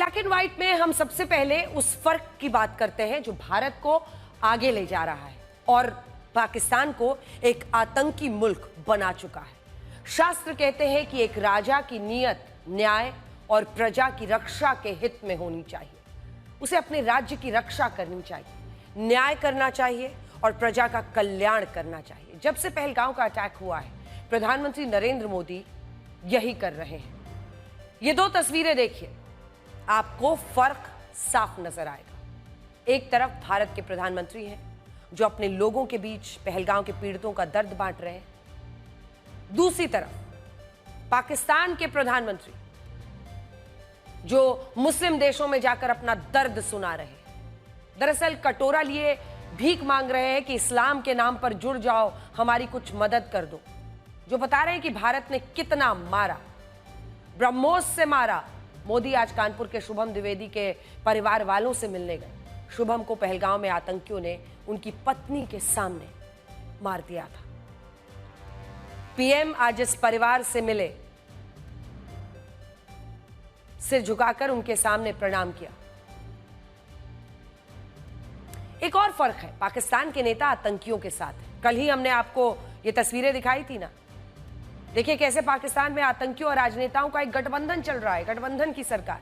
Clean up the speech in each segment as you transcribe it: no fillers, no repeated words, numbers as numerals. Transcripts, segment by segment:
Black and white में हम सबसे पहले उस फर्क की बात करते हैं जो भारत को आगे ले जा रहा है और पाकिस्तान को एक आतंकी मुल्क बना चुका है। शास्त्र कहते हैं कि एक राजा की नीयत न्याय और प्रजा की रक्षा के हित में होनी चाहिए। उसे अपने राज्य की रक्षा करनी चाहिए, न्याय करना चाहिए और प्रजा का कल्याण करना चाहिए। जब से पहलगाम का अटैक हुआ है, प्रधानमंत्री नरेंद्र मोदी यही कर रहे हैं। ये दो तस्वीरें देखिए, आपको फर्क साफ नजर आएगा। एक तरफ भारत के प्रधानमंत्री हैं जो अपने लोगों के बीच पहलगाम के पीड़ितों का दर्द बांट रहे हैं। दूसरी तरफ पाकिस्तान के प्रधानमंत्री जो मुस्लिम देशों में जाकर अपना दर्द सुना रहे हैं। दरअसल कटोरा लिए भीख मांग रहे हैं कि इस्लाम के नाम पर जुड़ जाओ, हमारी कुछ मदद कर दो। जो बता रहे हैं कि भारत ने कितना मारा, ब्रह्मोस से मारा। मोदी आज कानपुर के शुभम द्विवेदी के परिवार वालों से मिलने गए। शुभम को पहलगाम में आतंकियों ने उनकी पत्नी के सामने मार दिया था। पीएम आज इस परिवार से मिले, सिर झुकाकर उनके सामने प्रणाम किया। एक और फर्क है, पाकिस्तान के नेता आतंकियों के साथ है। कल ही हमने आपको ये तस्वीरें दिखाई थी ना। देखिए कैसे पाकिस्तान में आतंकियों और राजनेताओं का एक गठबंधन चल रहा है, गठबंधन की सरकार,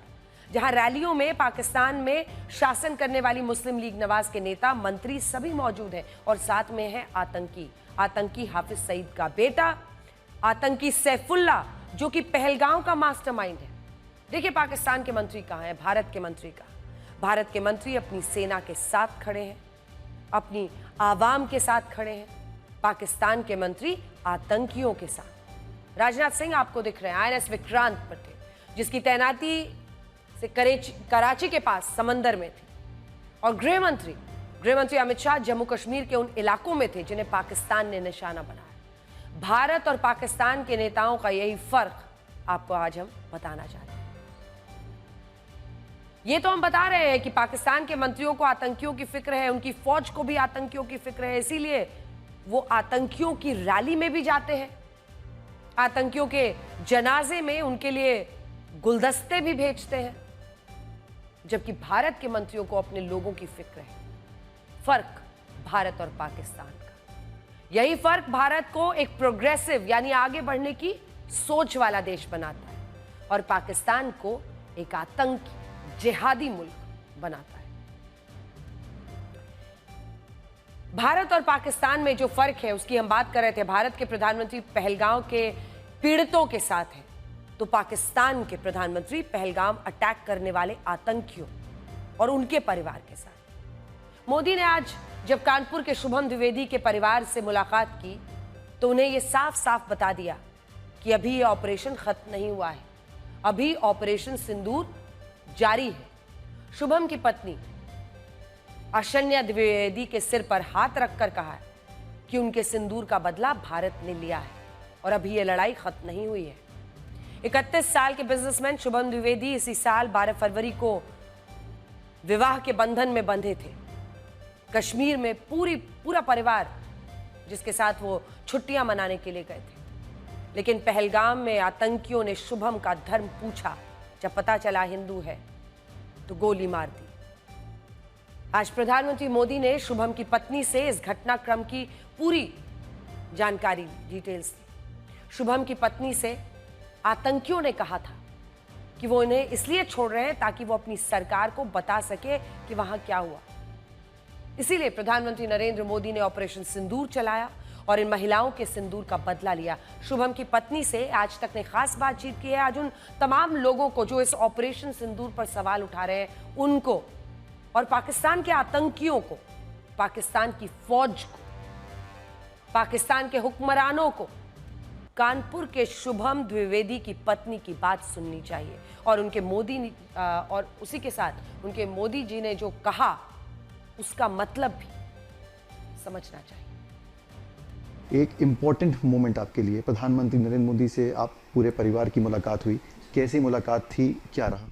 जहां रैलियों में पाकिस्तान में शासन करने वाली मुस्लिम लीग नवाज के नेता मंत्री सभी मौजूद हैं और साथ में है आतंकी हाफिज सईद का बेटा, आतंकी सैफुल्ला, जो कि पहलगाम का मास्टरमाइंड है। देखिए पाकिस्तान के मंत्री कहां हैं, भारत के मंत्री कहां। भारत के मंत्री अपनी सेना के साथ खड़े हैं, अपनी आवाम के साथ खड़े हैं। पाकिस्तान के मंत्री आतंकियों के साथ। राजनाथ सिंह आपको दिख रहे हैं आईएनएस विक्रांत पर थे, जिसकी तैनाती से कराची के पास समंदर में थी। और गृह मंत्री अमित शाह जम्मू कश्मीर के उन इलाकों में थे जिन्हें पाकिस्तान ने निशाना बनाया। भारत और पाकिस्तान के नेताओं का यही फर्क आपको आज हम बताना चाहते हैं। ये तो हम बता रहे हैं कि पाकिस्तान के मंत्रियों को आतंकियों की फिक्र है, उनकी फौज को भी आतंकियों की फिक्र है, इसीलिए वो आतंकियों की रैली में भी जाते हैं, आतंकियों के जनाजे में उनके लिए गुलदस्ते भी भेजते हैं। जबकि भारत के मंत्रियों को अपने लोगों की फिक्र है। फर्क भारत और पाकिस्तान का, यही फर्क भारत को एक प्रोग्रेसिव यानी आगे बढ़ने की सोच वाला देश बनाता है और पाकिस्तान को एक आतंकी जिहादी मुल्क बनाता है। भारत और पाकिस्तान में जो फर्क है उसकी हम बात कर रहे थे। भारत के प्रधानमंत्री पहलगाम के पीड़ितों के साथ हैं, तो पाकिस्तान के प्रधानमंत्री पहलगाम अटैक करने वाले आतंकियों और उनके परिवार के साथ। मोदी ने आज जब कानपुर के शुभम द्विवेदी के परिवार से मुलाकात की तो उन्हें यह साफ साफ बता दिया कि अभी यह ऑपरेशन खत्म नहीं हुआ है, अभी ऑपरेशन सिंदूर जारी है। शुभम की पत्नी आशन्या द्विवेदी के सिर पर हाथ रखकर कहा है कि उनके सिंदूर का बदला भारत ने लिया है और अभी यह लड़ाई खत्म नहीं हुई है। 31 साल के बिजनेसमैन शुभम द्विवेदी इसी साल 12 फरवरी को विवाह के बंधन में बंधे थे। कश्मीर में पूरा परिवार जिसके साथ वो छुट्टियां मनाने के लिए गए थे, लेकिन पहलगाम में आतंकियों ने शुभम का धर्म पूछा। जब पता चला हिंदू है तो गोली मार दी। आज प्रधानमंत्री मोदी ने शुभम की पत्नी से इस घटनाक्रम की पूरी जानकारी डिटेल्स ली। शुभम की पत्नी से आतंकियों ने कहा था कि वो इन्हें इसलिए छोड़ रहे हैं ताकि वो अपनी सरकार को बता सके कि वहां क्या हुआ। इसीलिए प्रधानमंत्री नरेंद्र मोदी ने ऑपरेशन सिंदूर चलाया और इन महिलाओं के सिंदूर का बदला लिया। शुभम की पत्नी से आज तक ने खास बातचीत की है। आज उन तमाम लोगों को जो इस ऑपरेशन सिंदूर पर सवाल उठा रहे हैं उनको, और पाकिस्तान के आतंकियों को, पाकिस्तान की फौज को, पाकिस्तान के हुक्मरानों को कानपुर के शुभम द्विवेदी की पत्नी की बात सुननी चाहिए और उनके मोदी और उसी के साथ उनके मोदी जी ने जो कहा उसका मतलब भी समझना चाहिए। एक इम्पॉर्टेंट मोमेंट आपके लिए, प्रधानमंत्री नरेंद्र मोदी से आप पूरे परिवार की मुलाकात हुई, कैसी मुलाकात थी, क्या रहा?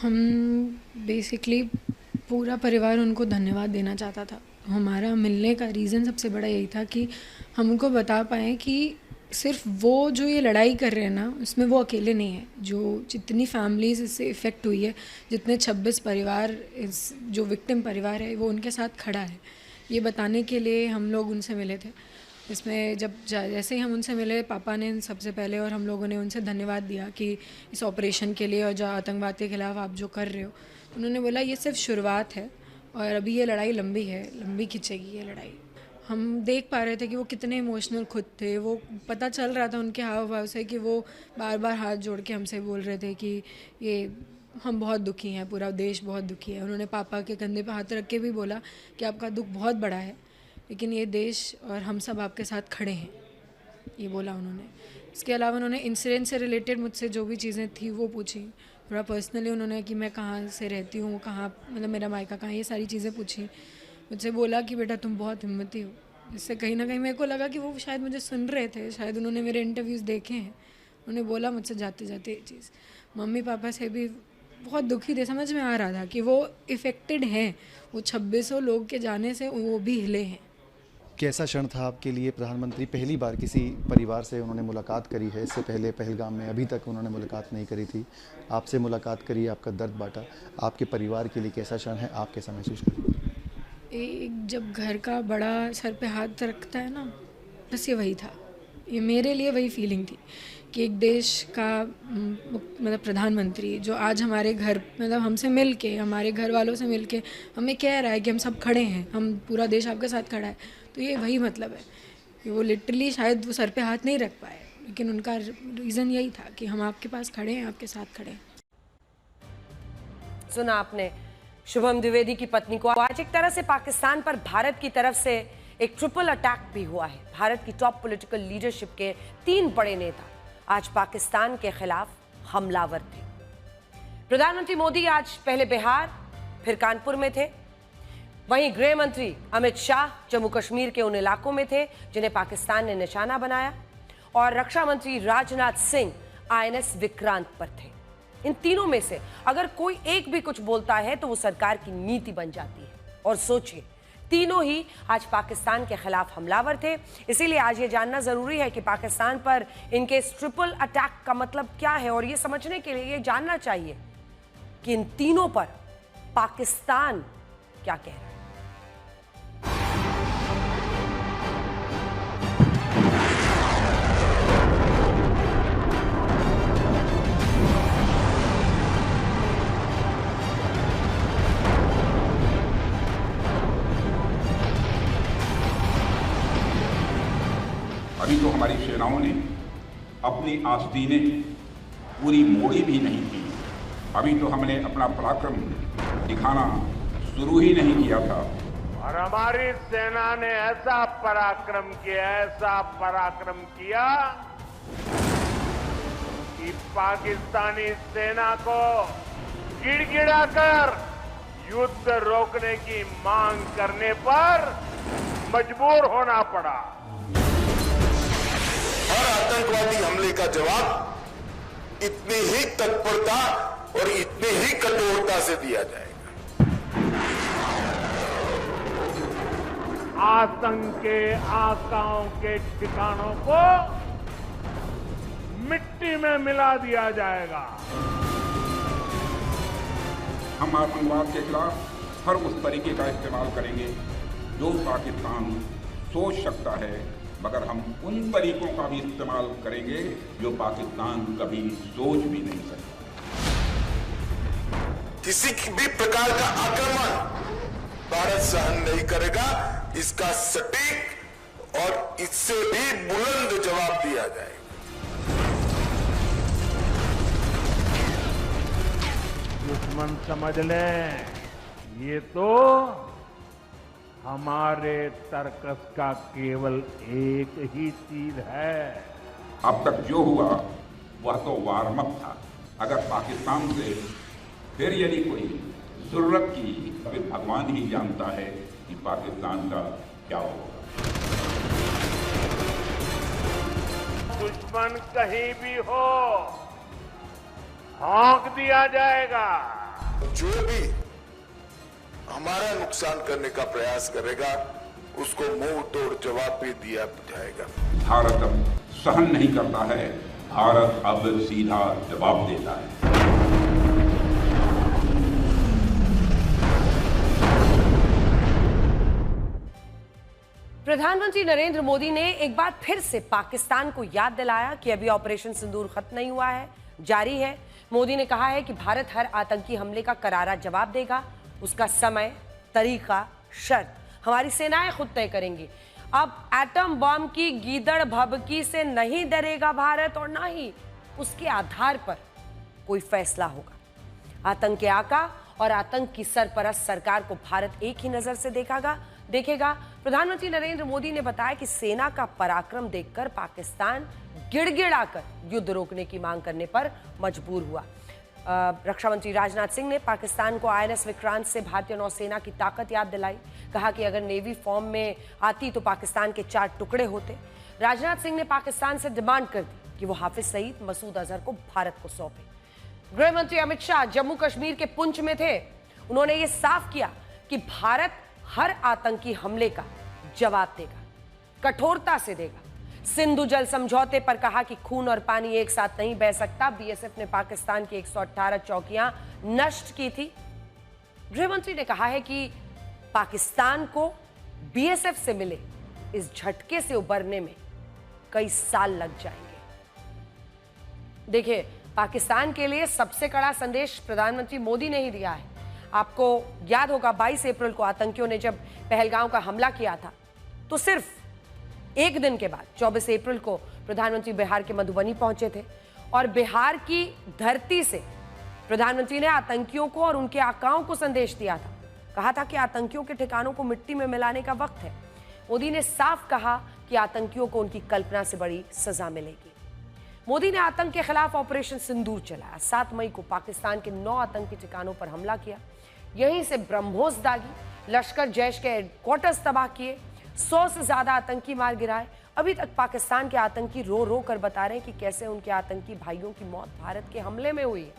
हम बेसिकली पूरा परिवार उनको धन्यवाद देना चाहता था। हमारा मिलने का रीज़न सबसे बड़ा यही था कि हम उनको बता पाएँ कि सिर्फ वो जो ये लड़ाई कर रहे हैं ना, उसमें वो अकेले नहीं है। जो जितनी फैमिलीज इससे इफ़ेक्ट हुई है, जितने 26 परिवार, इस जो विक्टिम परिवार है वो उनके साथ खड़ा है, ये बताने के लिए हम लोग उनसे मिले थे। इसमें जैसे ही हम उनसे मिले, पापा ने सबसे पहले, और हम लोगों ने उनसे धन्यवाद दिया कि इस ऑपरेशन के लिए और जो आतंकवाद के खिलाफ आप जो कर रहे हो। उन्होंने बोला ये सिर्फ शुरुआत है और अभी ये लड़ाई लंबी है, लंबी खिंचेगी ये लड़ाई। हम देख पा रहे थे कि वो कितने इमोशनल खुद थे। वो पता चल रहा था उनके हाव भाव से कि वो बार बार हाथ जोड़ के हमसे बोल रहे थे कि ये हम बहुत दुखी हैं, पूरा देश बहुत दुखी है। उन्होंने पापा के कंधे पे हाथ रख के भी बोला कि आपका दुख बहुत बड़ा है, लेकिन ये देश और हम सब आपके साथ खड़े हैं, ये बोला उन्होंने। इसके अलावा उन्होंने इंसिडेंट से रिलेटेड मुझसे जो भी चीज़ें थी वो पूछी। थोड़ा पर्सनली उन्होंने कि मैं कहाँ से रहती हूँ, कहाँ मतलब मेरा मायका कहाँ, ये सारी चीज़ें पूछी। मुझसे बोला कि बेटा तुम बहुत हिम्मती हो। इससे कहीं ना कहीं मेरे को लगा कि वो शायद मुझे सुन रहे थे, शायद उन्होंने मेरे इंटरव्यूज़ देखे हैं। उन्होंने बोला मुझसे जाते जाते ये चीज़। मम्मी पापा से भी बहुत दुखी थे, समझ में आ रहा था कि वो इफ़ेक्टेड हैं। वो 2600 लोग के जाने से वो भी हिले हैं। कैसा क्षण था आपके लिए? प्रधानमंत्री पहली बार किसी परिवार से उन्होंने मुलाकात करी है, इससे पहले पहलगाम में अभी तक उन्होंने मुलाकात नहीं करी थी। आपसे मुलाकात करी, आपका दर्द बांटा। आपके परिवार के लिए कैसा क्षण है, आप कैसा महसूस करें? एक जब घर का बड़ा सर पे हाथ रखता है ना, बस ये वही था। ये मेरे लिए वही फीलिंग थी कि एक देश का मतलब प्रधानमंत्री जो आज हमारे घर, मतलब हमसे मिल के, हमारे घर वालों से मिल के हमें कह रहा है कि हम सब खड़े हैं, हम पूरा देश आपके साथ खड़ा है। तो ये वही मतलब है कि वो लिटरली शायद वो सर पे हाथ नहीं रख पाए, लेकिन उनका रीज़न यही था कि हम आपके पास खड़े हैं, आपके साथ खड़े हैं। सुना आपने शुभम द्विवेदी की पत्नी को। आज एक तरह से पाकिस्तान पर भारत की तरफ से एक ट्रिपल अटैक भी हुआ है। भारत की टॉप पॉलिटिकल लीडरशिप के 3 बड़े नेता आज पाकिस्तान के खिलाफ हमलावर थे। प्रधानमंत्री मोदी आज पहले बिहार फिर कानपुर में थे। वहीं गृह मंत्री अमित शाह जम्मू कश्मीर के उन इलाकों में थे जिन्हें पाकिस्तान ने निशाना बनाया, और रक्षा मंत्री राजनाथ सिंह INS विक्रांत पर थे। इन तीनों में से अगर कोई एक भी कुछ बोलता है तो वो सरकार की नीति बन जाती है। और सोचिए, तीनों ही आज पाकिस्तान के खिलाफ हमलावर थे। इसीलिए आज ये जानना जरूरी है कि पाकिस्तान पर इनके इस ट्रिपल अटैक का मतलब क्या है, और ये समझने के लिए ये जानना चाहिए कि इन तीनों पर पाकिस्तान क्या कह रहा है। अभी तो हमारी सेनाओं ने अपनी आस्तीनें पूरी मोड़ी भी नहीं की। अभी तो हमने अपना पराक्रम दिखाना शुरू ही नहीं किया था। और हमारी सेना ने ऐसा पराक्रम किया कि पाकिस्तानी सेना को गिड़गिड़ाकर युद्ध रोकने की मांग करने पर मजबूर होना पड़ा। और आतंकवादी हमले का जवाब इतनी ही तत्परता और इतनी ही कठोरता से दिया जाएगा। आतंक के आकाओं के ठिकानों को मिट्टी में मिला दिया जाएगा। हम आतंकवाद के खिलाफ हर उस तरीके का इस्तेमाल करेंगे जो पाकिस्तान सोच सकता है, मगर हम उन तरीकों का भी इस्तेमाल करेंगे जो पाकिस्तान कभी सोच भी नहीं सकता। किसी भी प्रकार का आक्रमण भारत सहन नहीं करेगा। इसका सटीक और इससे भी बुलंद जवाब दिया जाएगा। दुश्मन समझ लें, ये तो हमारे तर्कस का केवल एक ही तीर है। अब तक जो हुआ वह तो वार्म अप था। अगर पाकिस्तान से फिर यदि कोई जरूरत की, फिर भगवान ही जानता है कि पाकिस्तान का क्या होगा। दुश्मन कहीं भी हो, हाँक दिया जाएगा। जो भी हमारा नुकसान करने का प्रयास करेगा, उसको मुंह तोड़ जवाब भी दिया जाएगा। भारत अब सहन नहीं करता है, भारत अब सीधा जवाब देता है। प्रधानमंत्री नरेंद्र मोदी ने एक बार फिर से पाकिस्तान को याद दिलाया कि अभी ऑपरेशन सिंदूर खत्म नहीं हुआ है, जारी है। मोदी ने कहा है कि भारत हर आतंकी हमले का करारा जवाब देगा, उसका समय, तरीका, शर्त हमारी सेनाएं खुद तय करेंगी। अब एटम बम की गीदड़ भभकी से नहीं डरेगा भारत और ना ही उसके आधार पर कोई फैसला होगा। आतंक के आका और आतंक की सरपरस्त सरकार को भारत एक ही नजर से देखेगा। प्रधानमंत्री नरेंद्र मोदी ने बताया कि सेना का पराक्रम देखकर पाकिस्तान गिड़गिड़ाकर युद्ध रोकने की मांग करने पर मजबूर हुआ। रक्षा मंत्री राजनाथ सिंह ने पाकिस्तान को INS विक्रांत से भारतीय नौसेना की ताकत याद दिलाई। कहा कि अगर नेवी फॉर्म में आती तो पाकिस्तान के 4 टुकड़े होते। राजनाथ सिंह ने पाकिस्तान से डिमांड कर दी कि वो हाफिज सईद, मसूद अजहर को भारत को सौंपे। गृह मंत्री अमित शाह जम्मू कश्मीर के पुंछ में थे। उन्होंने ये साफ किया कि भारत हर आतंकी हमले का जवाब देगा, कठोरता से देगा। सिंधु जल समझौते पर कहा कि खून और पानी एक साथ नहीं बह सकता। BSF ने पाकिस्तान की 118 चौकियां नष्ट की थी। गृहमंत्री ने कहा है कि पाकिस्तान को BSF से मिले इस झटके से उबरने में कई साल लग जाएंगे। देखिए, पाकिस्तान के लिए सबसे कड़ा संदेश प्रधानमंत्री मोदी ने ही दिया है। आपको याद होगा 22 अप्रैल को आतंकियों ने जब पहलगांव का हमला किया था तो सिर्फ एक दिन के बाद 24 अप्रैल को प्रधानमंत्री बिहार के मधुबनी पहुंचे थे और बिहार की धरती से प्रधानमंत्री ने आतंकियों को और उनके आकाओं को संदेश दिया था। कहा था कि आतंकियों के ठिकानों को मिट्टी में मिलाने का वक्त है। मोदी ने साफ कहा कि आतंकियों को उनकी कल्पना से बड़ी सजा मिलेगी। मोदी ने आतंक के खिलाफ ऑपरेशन सिंदूर चलाया। 7 मई को पाकिस्तान के 9 आतंकी ठिकानों पर हमला किया। यहीं से ब्रह्मोस दागी, लश्कर जैश के हेडक्वार्टर्स तबाह किए, 100 से ज्यादा आतंकी मार गिराए। अभी तक पाकिस्तान के आतंकी रो रो कर बता रहे हैं कि कैसे उनके आतंकी भाइयों की मौत भारत के हमले में हुई है।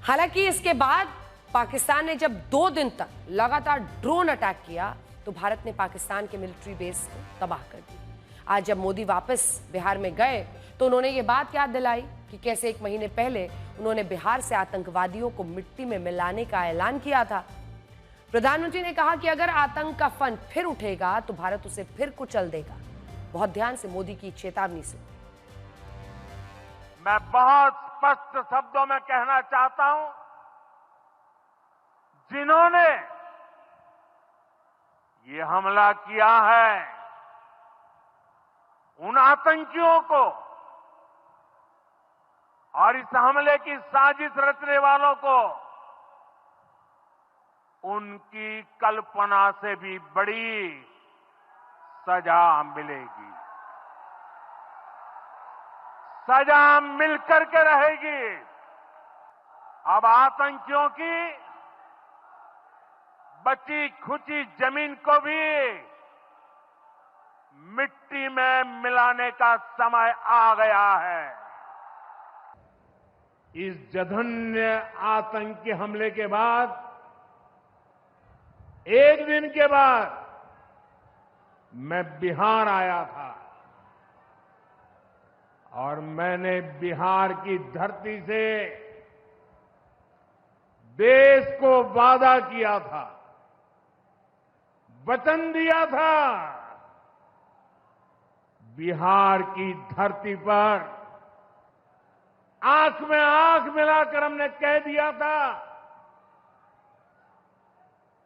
हालांकि इसके बाद पाकिस्तान ने जब 2 दिन तक लगातार ड्रोन अटैक किया तो भारत ने पाकिस्तान के मिलिट्री बेस को तबाह कर दिया। आज जब मोदी वापस बिहार में गए तो उन्होंने ये बात याद दिलाई कि कैसे 1 महीने पहले उन्होंने बिहार से आतंकवादियों को मिट्टी में मिलाने का ऐलान किया था। प्रधानमंत्री ने कहा कि अगर आतंक का फन फिर उठेगा तो भारत उसे फिर कुचल देगा। बहुत ध्यान से मोदी की चेतावनी सुन। मैं बहुत स्पष्ट शब्दों में कहना चाहता हूं, जिन्होंने ये हमला किया है उन आतंकियों को और इस हमले की साजिश रचने वालों को उनकी कल्पना से भी बड़ी सजा मिलेगी। सजा मिलकर के रहेगी। अब आतंकियों की बची खुची जमीन को भी मिट्टी में मिलाने का समय आ गया है। इस जघन्य आतंकी हमले के बाद, एक दिन के बाद मैं बिहार आया था और मैंने बिहार की धरती से देश को वादा किया था, वचन दिया था। बिहार की धरती पर आंख में आंख मिलाकर हमने कह दिया था,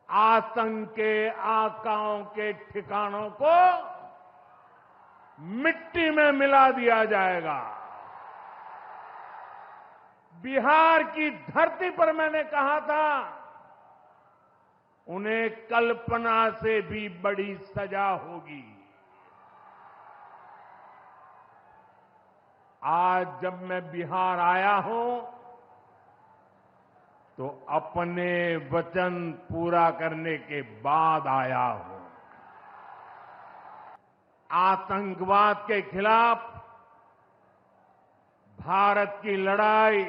आतंक के आकाओं के ठिकानों को मिट्टी में मिला दिया जाएगा। बिहार की धरती पर मैंने कहा था, उन्हें कल्पना से भी बड़ी सजा होगी। आज जब मैं बिहार आया हूं तो अपने वचन पूरा करने के बाद आया हूं। आतंकवाद के खिलाफ भारत की लड़ाई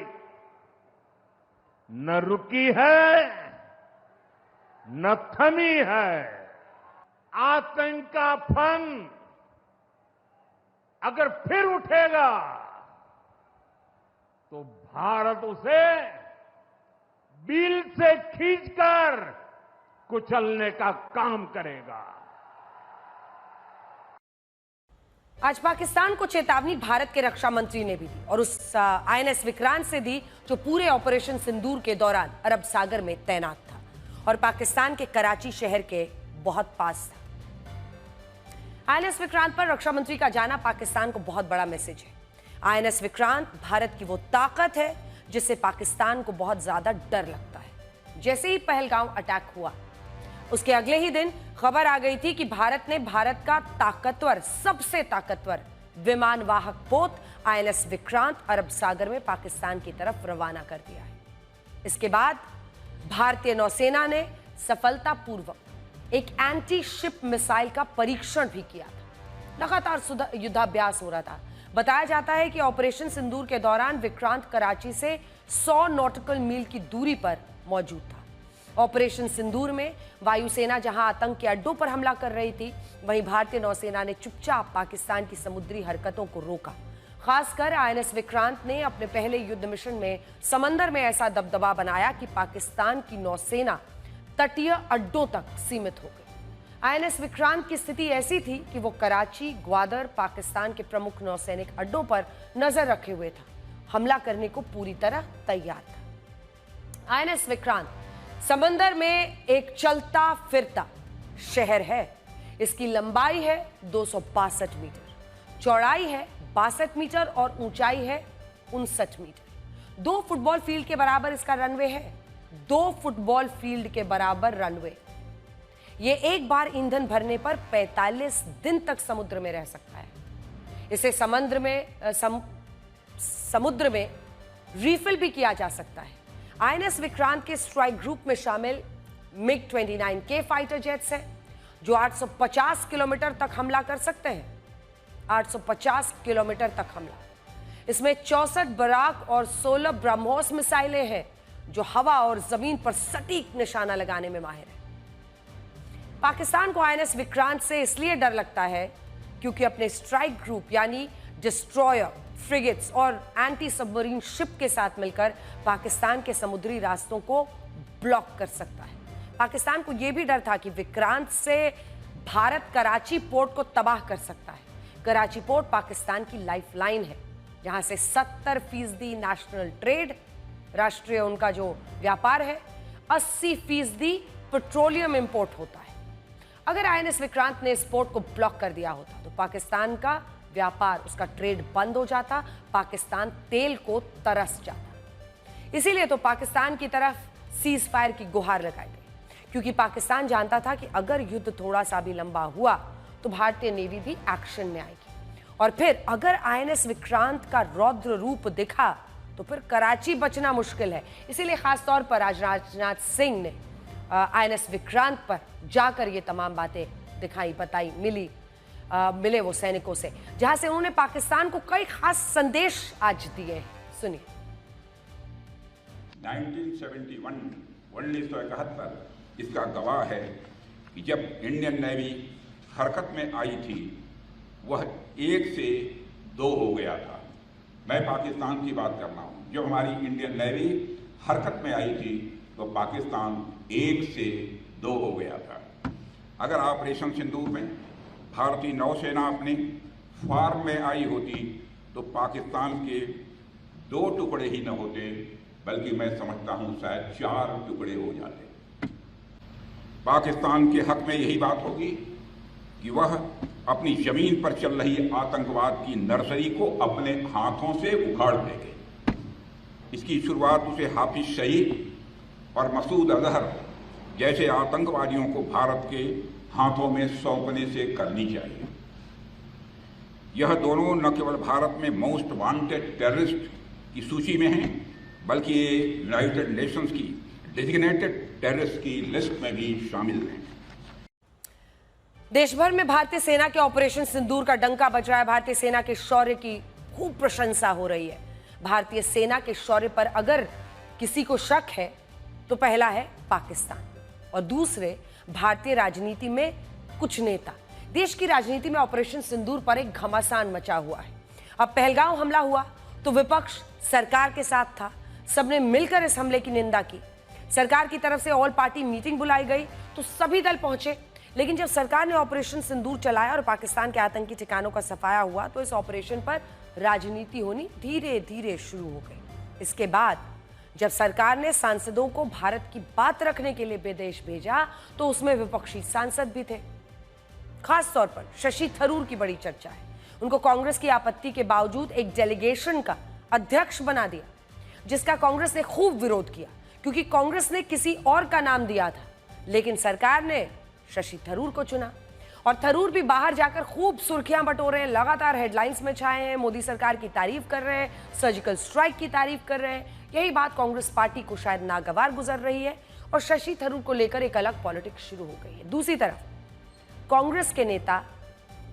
न रुकी है न थमी है। आतंक का फन अगर फिर उठेगा तो भारत उसे बिल से खींचकर कुचलने का काम करेगा। आज पाकिस्तान को चेतावनी भारत के रक्षा मंत्री ने भी दी और उस आईएनएस विक्रांत से दी जो पूरे ऑपरेशन सिंदूर के दौरान अरब सागर में तैनात था और पाकिस्तान के कराची शहर के बहुत पास था। आईएनएस विक्रांत पर रक्षा मंत्री का जाना पाकिस्तान को बहुत बड़ा मैसेज है। आईएनएस विक्रांत भारत की वो ताकत है जिससे पाकिस्तान को बहुत ज्यादा डर लगता है। जैसे ही पहलगाम अटैक हुआ उसके अगले ही दिन खबर आ गई थी कि भारत ने भारत का ताकतवर, सबसे ताकतवर विमान वाहक पोत आईएनएस विक्रांत अरब सागर में पाकिस्तान की तरफ रवाना कर दिया है। इसके बाद भारतीय नौसेना ने सफलतापूर्वक एक एंटी शिप मिसाइल का परीक्षण भी किया था। लगातार युद्धाभ्यास हो रहा था। बताया जाता है कि ऑपरेशन सिंदूर के दौरान विक्रांत कराची से 100 नॉटिकल मील की दूरी पर मौजूद था। ऑपरेशन सिंदूर में वायुसेना जहां आतंक के अड्डों पर हमला कर रही थी, वहीं भारतीय नौसेना ने चुपचाप पाकिस्तान की समुद्री हरकतों को रोका। खासकर आईएनएस विक्रांत ने अपने पहले युद्ध मिशन में समंदर में ऐसा दबदबा बनाया कि पाकिस्तान की नौसेना तटीय अड्डों तक सीमित हो गई। आईएनएस विक्रांत की स्थिति ऐसी थी कि वो कराची, ग्वादर, पाकिस्तान के प्रमुख नौसैनिक अड्डों पर नजर रखे हुए था, हमला करने को पूरी तरह तैयार था। आईएनएस विक्रांत समंदर में एक चलता फिरता शहर है। इसकी लंबाई है 262 मीटर, चौड़ाई है 62 मीटर और ऊंचाई है 59 मीटर। 2 फुटबॉल फील्ड के बराबर इसका रनवे है। 2 फुटबॉल फील्ड के बराबर रनवे। ये एक बार ईंधन भरने पर 45 दिन तक समुद्र में रह सकता है। इसे समुद्र में रीफिल भी किया जा सकता है। आईएनएस विक्रांत के स्ट्राइक ग्रुप में शामिल MiG-29K फाइटर जेट्स हैं जो 850 किलोमीटर तक हमला कर सकते हैं। 850 किलोमीटर तक हमला। इसमें 64 बराक और 16 ब्रह्मोस मिसाइलें हैं जो हवा और जमीन पर सटीक निशाना लगाने में माहिर है। पाकिस्तान को आईएनएस विक्रांत से इसलिए डर लगता है क्योंकि अपने स्ट्राइक ग्रुप यानी डिस्ट्रॉयर, फ्रिगेट्स और एंटी सबमरीन शिप के साथ मिलकर पाकिस्तान के समुद्री रास्तों को ब्लॉक कर सकता है। पाकिस्तान को यह भी डर था कि विक्रांत से भारत कराची पोर्ट को तबाह कर सकता है। कराची पोर्ट पाकिस्तान की लाइफलाइन है, जहां से 70% नेशनल ट्रेड, राष्ट्रीय उनका जो व्यापार है, 80% पेट्रोलियम इंपोर्ट होता है। अगर आईएनएस विक्रांत ने इस पोर्ट को ब्लॉक कर दिया होता तो पाकिस्तान का व्यापार, उसका ट्रेड बंद हो जाता, पाकिस्तान तेल को तरस जाता। इसीलिए तो पाकिस्तान की तरफ सीज फायर की गुहार लगाई गई, क्योंकि पाकिस्तान जानता था कि अगर युद्ध थोड़ा सा भी लंबा हुआ तो भारतीय नेवी भी एक्शन में आएगी और फिर अगर आईएनएस विक्रांत का रौद्र रूप दिखा तो फिर कराची बचना मुश्किल है। इसीलिए खासतौर पर आज राजनाथ सिंह ने आईएनएस विक्रांत पर जाकर ये तमाम बातें दिखाई, बताई, मिले वो सैनिकों से, जहां से उन्होंने पाकिस्तान को कई खास संदेश आज दिए। सुनिए। 1971 इसका गवाह है कि जब इंडियन नेवी हरकत में आई थी वह 1 से 2 हो गया था। मैं पाकिस्तान की बात कर रहा हूँ। जब हमारी इंडियन नेवी हरकत में आई थी तो पाकिस्तान 1 से 2 हो गया था। अगर ऑपरेशन सिंदूर में भारतीय नौसेना अपने फार्म में आई होती तो पाकिस्तान के 2 टुकड़े ही न होते, बल्कि मैं समझता हूं शायद 4 टुकड़े हो जाते। पाकिस्तान के हक में यही बात होगी कि वह अपनी जमीन पर चल रही आतंकवाद की नर्सरी को अपने हाथों से उखाड़ देंगे। इसकी शुरुआत उसे हाफिज सईद और मसूद अजहर जैसे आतंकवादियों को भारत के हाथों में सौंपने से करनी चाहिए। यह दोनों न केवल भारत में मोस्ट वांटेड टेररिस्ट की सूची में हैं, बल्कि ये यूनाइटेड नेशंस की डेजिग्नेटेड टेररिस्ट की लिस्ट में भी शामिल हैं। देश भर में भारतीय सेना के ऑपरेशन सिंदूर का डंका बज रहा है। भारतीय सेना के शौर्य की खूब प्रशंसा हो रही है। भारतीय सेना के शौर्य पर अगर किसी को शक है तो पहला है पाकिस्तान और दूसरे भारतीय राजनीति में कुछ नेता। देश की राजनीति में ऑपरेशन सिंदूर पर एक घमासान मचा हुआ है। अब पहलगाम हमला हुआ तो विपक्ष सरकार के साथ था, सबने मिलकर इस हमले की निंदा की। सरकार की तरफ से ऑल पार्टी मीटिंग बुलाई गई तो सभी दल पहुंचे, लेकिन जब सरकार ने ऑपरेशन सिंदूर चलाया और पाकिस्तान के आतंकी ठिकानों का सफाया हुआ तो इस ऑपरेशन पर राजनीति होनी धीरे धीरे शुरू हो गई। इसके बाद जब सरकार ने सांसदों को भारत की बात रखने के लिए विदेश भेजा तो उसमें विपक्षी सांसद भी थे। खास तौर पर शशि थरूर की बड़ी चर्चा है। उनको कांग्रेस की आपत्ति के बावजूद एक डेलीगेशन का अध्यक्ष बना दिया, जिसका कांग्रेस ने खूब विरोध किया क्योंकि कांग्रेस ने किसी और का नाम दिया था, लेकिन सरकार ने शशि थरूर को चुना। और थरूर भी बाहर जाकर खूब सुर्खियां बटोर रहे हैं, लगातार हेडलाइंस में छाए हैं, मोदी सरकार की तारीफ कर रहे हैं, सर्जिकल स्ट्राइक की तारीफ कर रहे हैं। यही बात कांग्रेस पार्टी को शायद नागवार गुजर रही है और शशि थरूर को लेकर एक अलग पॉलिटिक्स शुरू हो गई है। दूसरी तरफ कांग्रेस के नेता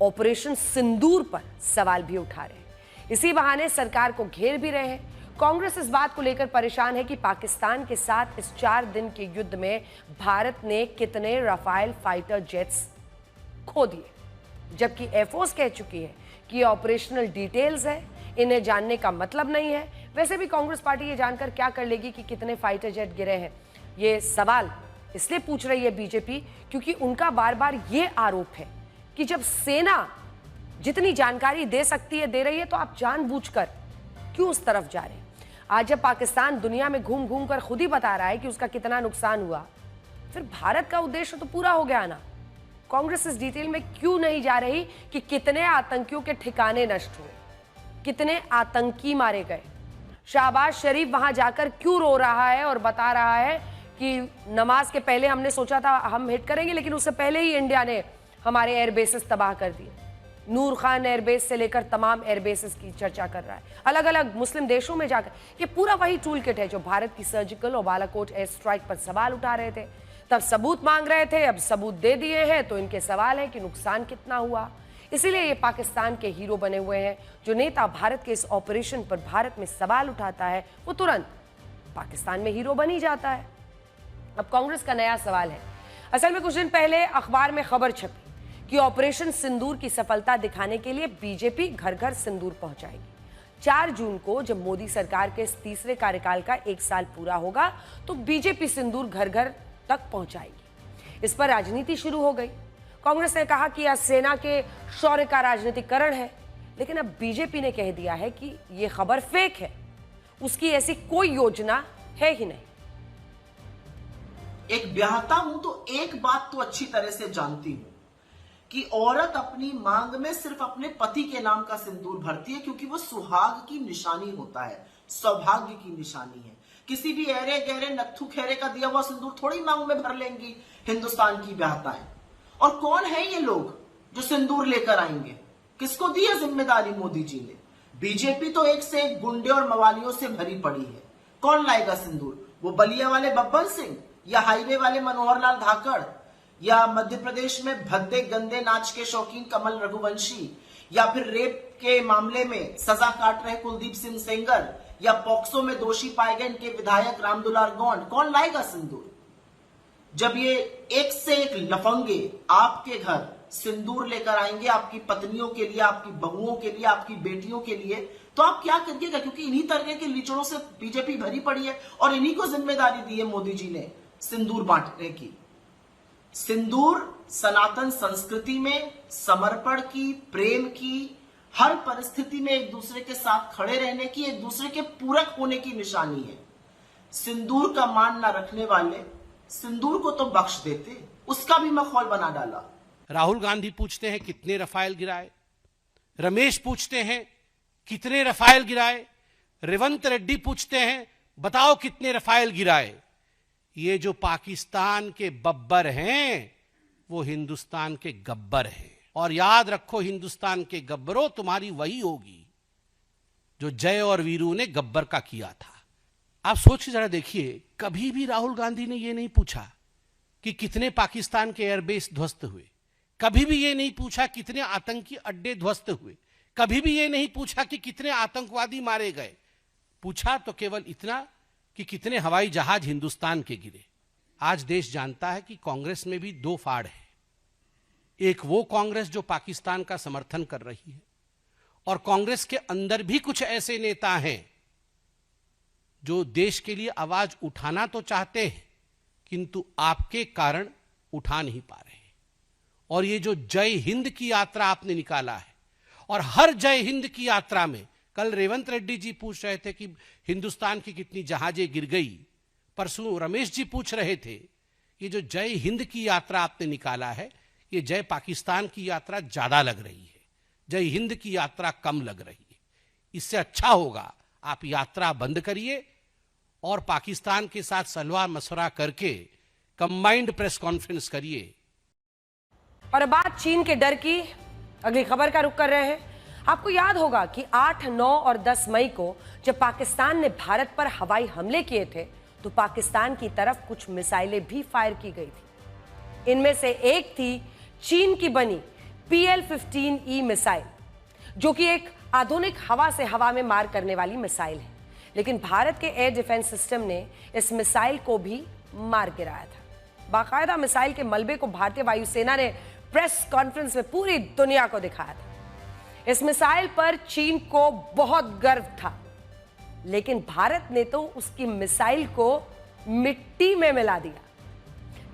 ऑपरेशन सिंदूर पर सवाल भी उठा रहे हैं, इसी बहाने सरकार को घेर भी रहे हैं। कांग्रेस इस बात को लेकर परेशान है कि पाकिस्तान के साथ इस 4 दिन के युद्ध में भारत ने कितने राफेल फाइटर जेट्स खो दिए, जबकि एयरफोर्स कह चुकी है कि ये ऑपरेशनल डिटेल्स है, इन्हें जानने का मतलब नहीं है। वैसे भी कांग्रेस पार्टी ये जानकर क्या कर लेगी कि कितने फाइटर जेट गिरे हैं। ये सवाल इसलिए पूछ रही है बीजेपी क्योंकि उनका बार बार ये आरोप है कि जब सेना जितनी जानकारी दे सकती है दे रही है तो आप जानबूझकर क्यों उस तरफ जा रहे हैं। आज जब पाकिस्तान दुनिया में घूम घूम कर खुद ही बता रहा है कि उसका कितना नुकसान हुआ, फिर भारत का उद्देश्य तो पूरा हो गया ना। कांग्रेस इस डिटेल में क्यों नहीं जा रही कि कितने आतंकियों के ठिकाने नष्ट हुए, कितने आतंकी मारे गए। शाहबाज शरीफ वहां जाकर क्यों रो रहा है और बता रहा है कि नमाज के पहले हमने सोचा था हम हिट करेंगे, लेकिन उससे पहले ही इंडिया ने हमारे एयरबेसेस तबाह कर दिए। नूर खान एयरबेस से लेकर तमाम एयरबेसेस की चर्चा कर रहा है, अलग अलग मुस्लिम देशों में जाकर। ये पूरा वही टूल किट है जो भारत की सर्जिकल और बालाकोट एयर स्ट्राइक पर सवाल उठा रहे थे। तब सबूत मांग रहे थे, अब सबूत दे दिए हैं तो इनके सवाल है कि नुकसान कितना हुआ। इसीलिए ये पाकिस्तान के हीरो बने हुए हैं। जो नेता भारत के इस ऑपरेशन पर भारत में सवाल उठाता है वो तुरंत पाकिस्तान में हीरो बन ही जाता है। अब कांग्रेस का नया सवाल है। असल में कुछ दिन पहले अखबार में खबर छपी कि ऑपरेशन सिंदूर की सफलता दिखाने के लिए बीजेपी घर घर सिंदूर पहुंचाएगी। 4 जून को जब मोदी सरकार के इस तीसरे कार्यकाल का 1 साल पूरा होगा तो बीजेपी सिंदूर घर घर तक पहुंचाएगी। इस पर राजनीति शुरू हो गई। कांग्रेस ने कहा कि यह सेना के शौर्य का राजनीतिकरण है, लेकिन अब बीजेपी ने कह दिया है कि यह खबर फेक है, उसकी ऐसी कोई योजना है ही नहीं। एक ब्याहता हूं तो एक बात तो अच्छी तरह से जानती हूं कि औरत अपनी मांग में सिर्फ अपने पति के नाम का सिंदूर भरती है, क्योंकि वो सुहाग की निशानी होता है, सौभाग्य की निशानी है। किसी भी ऐरे गहरे नत्थु खेरे का दिया हुआ सिंदूर थोड़ी मांग में भर लेंगी हिंदुस्तान की ब्याहताएं। और कौन है ये लोग जो सिंदूर लेकर आएंगे? किसको दी है जिम्मेदारी मोदी जी ने? बीजेपी तो एक से एक गुंडे और मवालियों से भरी पड़ी है। कौन लाएगा सिंदूर? वो बलिया वाले बब्बन सिंह, या हाईवे वाले मनोहर लाल धाकड़, या मध्य प्रदेश में भद्दे गंदे नाच के शौकीन कमल रघुवंशी, या फिर रेप के मामले में सजा काट रहे कुलदीप सिंह सेंगर, या पॉक्सो में दोषी पाए गए इनके विधायक रामदुलार गौंड? कौन लाएगा सिंदूर? जब ये एक से एक लफंगे आपके घर सिंदूर लेकर आएंगे आपकी पत्नियों के लिए, आपकी बहुओं के लिए, आपकी बेटियों के लिए, तो आप क्या करिएगा? क्योंकि इन्हीं तरह के लीचड़ों से बीजेपी भरी पड़ी है और इन्हीं को जिम्मेदारी दी है मोदी जी ने सिंदूर बांटने की। सिंदूर सनातन संस्कृति में समर्पण की, प्रेम की, हर परिस्थिति में एक दूसरे के साथ खड़े रहने की, एक दूसरे के पूरक होने की निशानी है। सिंदूर का मान न रखने वाले सिंदूर को तो बख्श देते, उसका भी मखौल बना डाला। राहुल गांधी पूछते हैं कितने रफाल गिराए, रमेश पूछते हैं कितने रफाल गिराए, रेवंत रेड्डी पूछते हैं बताओ कितने रफाल गिराए। ये जो पाकिस्तान के बब्बर हैं वो हिंदुस्तान के गब्बर हैं। और याद रखो हिंदुस्तान के गब्बरों, तुम्हारी वही होगी जो जय और वीरू ने गब्बर का किया था। आप सोच जरा देखिए, कभी भी राहुल गांधी ने यह नहीं पूछा कि कितने पाकिस्तान के एयरबेस ध्वस्त हुए, कभी भी यह नहीं पूछा कितने आतंकी अड्डे ध्वस्त हुए, कभी भी यह नहीं पूछा कि कितने आतंकवादी मारे गए। पूछा तो केवल इतना कि कितने हवाई जहाज हिंदुस्तान के गिरे। आज देश जानता है कि कांग्रेस में भी 2 फाड़ है। एक वो कांग्रेस जो पाकिस्तान का समर्थन कर रही है, और कांग्रेस के अंदर भी कुछ ऐसे नेता हैं जो देश के लिए आवाज उठाना तो चाहते हैं किंतु आपके कारण उठा नहीं पा रहे हैं। और ये जो जय हिंद की यात्रा आपने निकाला है, और हर जय हिंद की यात्रा में, कल रेवंत रेड्डी जी पूछ रहे थे कि हिंदुस्तान की कितनी जहाजें गिर गई, परसों रमेश जी पूछ रहे थे, ये जो जय हिंद की यात्रा आपने निकाला है, ये जय पाकिस्तान की यात्रा ज्यादा लग रही है, जय हिंद की यात्रा कम लग रही है। इससे अच्छा होगा आप यात्रा बंद करिए और पाकिस्तान के साथ सलाह मशवरा करके कंबाइंड प्रेस कॉन्फ्रेंस करिए। और अब बात चीन के डर की, अगली खबर का रुख कर रहे हैं। आपको याद होगा कि 8, 9 और 10 मई को जब पाकिस्तान ने भारत पर हवाई हमले किए थे तो पाकिस्तान की तरफ कुछ मिसाइलें भी फायर की गई थी। इनमें से एक थी चीन की बनी PL-15E मिसाइल, जो कि एक आधुनिक हवा से हवा में मार करने वाली मिसाइल है। लेकिन भारत के एयर डिफेंस सिस्टम ने इस मिसाइल को भी मार गिराया था। बाकायदा मिसाइल के मलबे को भारतीय वायुसेना ने प्रेस कॉन्फ्रेंस में पूरी दुनिया को दिखाया था। इस मिसाइल पर चीन को बहुत गर्व था, लेकिन भारत ने तो उसकी मिसाइल को मिट्टी में मिला दिया।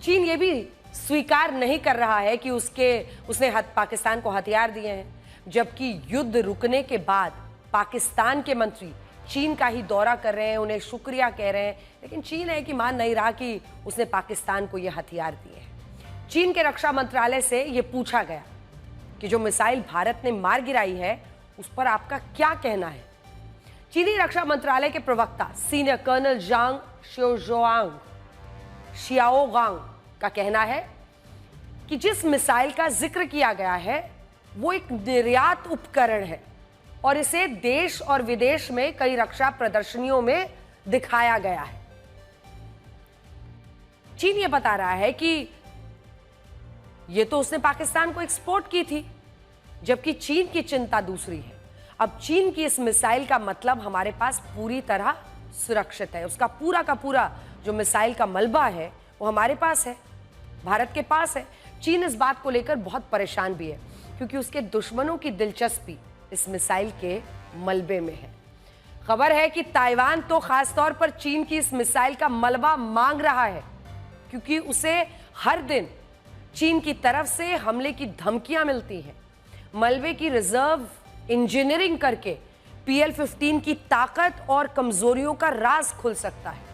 चीन ये भी स्वीकार नहीं कर रहा है कि उसने पाकिस्तान को हथियार दिए हैं, जबकि युद्ध रुकने के बाद पाकिस्तान के मंत्री चीन का ही दौरा कर रहे हैं, उन्हें शुक्रिया कह रहे हैं, लेकिन चीन है कि मान नहीं रहा कि उसने पाकिस्तान को यह हथियार दिए हैं। चीन के रक्षा मंत्रालय से यह पूछा गया कि जो मिसाइल भारत ने मार गिराई है उस पर आपका क्या कहना है। चीनी रक्षा मंत्रालय के प्रवक्ता सीनियर कर्नल जांग शियाओगांग का कहना है कि जिस मिसाइल का जिक्र किया गया है वो एक निर्यात उपकरण है और इसे देश और विदेश में कई रक्षा प्रदर्शनियों में दिखाया गया है। चीन ये बता रहा है कि ये तो उसने पाकिस्तान को एक्सपोर्ट की थी, जबकि चीन की चिंता दूसरी है। अब चीन की इस मिसाइल का मतलब हमारे पास पूरी तरह सुरक्षित है, उसका पूरा का पूरा जो मिसाइल का मलबा है वो हमारे पास है, भारत के पास है। चीन इस बात को लेकर बहुत परेशान भी है क्योंकि उसके दुश्मनों की दिलचस्पी इस मिसाइल के मलबे में है। खबर है कि ताइवान तो खासतौर पर चीन की इस मिसाइल का मलबा मांग रहा है क्योंकि उसे हर दिन चीन की तरफ से हमले की धमकियां मिलती हैं। मलबे की रिजर्व इंजीनियरिंग करके PL-15 की ताकत और कमजोरियों का राज खुल सकता है।